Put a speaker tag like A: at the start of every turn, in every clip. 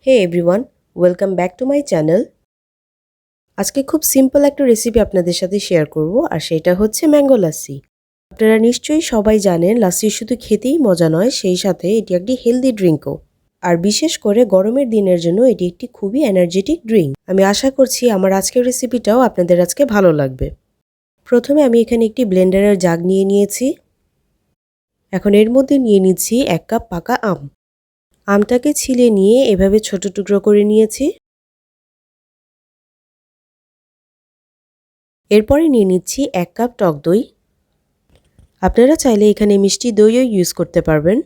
A: Hey everyone, welcome back to my channel. আজকে খুব simple একটা রেসিপি আপনাদের সাথে শেয়ার করব, আর সেটা হচ্ছে ম্যাঙ্গো লাসি। আপনারা নিশ্চয়ই সবাই জানেন লাসি শুধু খেতেই মজা নয়, সেই সাথে এটি একটি হেলদি ড্রিঙ্কও। আর বিশেষ করে গরমের দিনের জন্য এটি একটি খুবই এনার্জেটিক ড্রিঙ্ক। আমি আশা করছি আমার আজকের রেসিপিটাও আপনাদের আজকে ভালো লাগবে। প্রথমে আমি এখানে একটি ব্লেন্ডারের জাগ নিয়ে নিয়েছি। এখন এর মধ্যে নিয়ে নিচ্ছি 1 কাপ পাকা আম। আমটাকে ছিলে নিয়ে এভাবে ছোট টুকরো করে নিয়েছি। এরপরে নিয়ে নিচ্ছি 1 কাপ টক দই। আপনারা চাইলে এখানে মিষ্টি দইও ইউজ করতে পারবেন।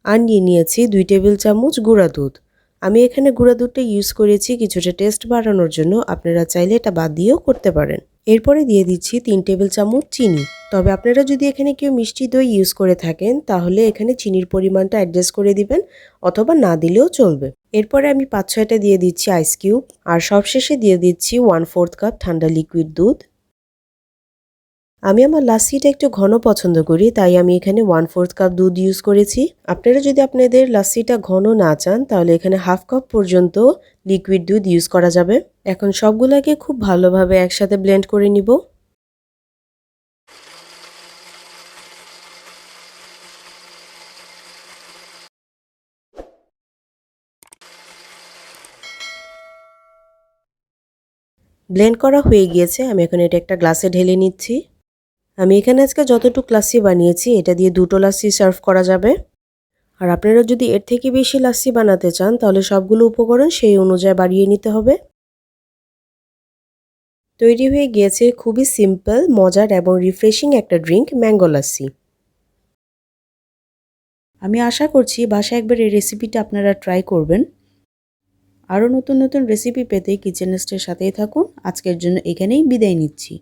A: আর নিয়ে নিয়েছি 2 টেবিল চামচ গুঁড়া দুধ। আমি এখানে গুঁড়া দুধটা ইউজ করেছি কিছুটা টেস্ট বাড়ানোর জন্য, আপনারা চাইলে এটা বাদ দিয়েও করতে পারেন। এরপরে দিয়ে দিচ্ছি 3 টেবিল চামচ চিনি। তবে আপনারা যদি এখানে কেউ মিষ্টি দই ইউজ করে থাকেন তাহলে এখানে চিনির পরিমাণটা অ্যাডজাস্ট করে দিবেন, অথবা না দিলেও চলবে। এরপরে আমি 5-6টা দিয়ে দিচ্ছি আইস কিউব, আর সবশেষে দিয়ে দিচ্ছি 1/4 কাপ ঠান্ডা লিকুইড দুধ। আমি আমার লাস্সিটা একটু ঘন পছন্দ করি, তাই আমি এখানে 1/4 কাপ দুধ ইউজ করেছি। আপনারা যদি আপনাদের লাস্সিটা ঘন না চান তাহলে এখানে 1/2 কাপ পর্যন্ত লিকুইড দুধ ইউজ করা যাবে। এখন সবগুলোকে খুব ভালোভাবে একসাথে ব্লেন্ড করে নিব। ব্লেন্ড করা হয়ে গিয়েছে, আমি এখন এটা একটা গ্লাসে ঢেলে নিচ্ছি। আমি এখানে আজকে যতটুকু লাস্সি বানিয়েছি এটা দিয়ে 2টো লাস্সি সার্ভ করা যাবে। আর আপনারা যদি এর থেকে বেশি লাস্সি বানাতে চান তাহলে সবগুলো উপকরণ সেই অনুযায়ী বাড়িয়ে নিতে হবে। তৈরি হয়ে গিয়েছে খুবই সিম্পল, মজার এবং রিফ্রেশিং একটা ড্রিঙ্ক, ম্যাঙ্গো লাস্সি। আমি আশা করছি বাসায় একবার এই রেসিপিটা আপনারা ট্রাই করবেন। আরও নতুন নতুন রেসিপি পেতে কিচেন নেস্টের সাথেই থাকুন। আজকের জন্য এখানেই বিদায় নিচ্ছি।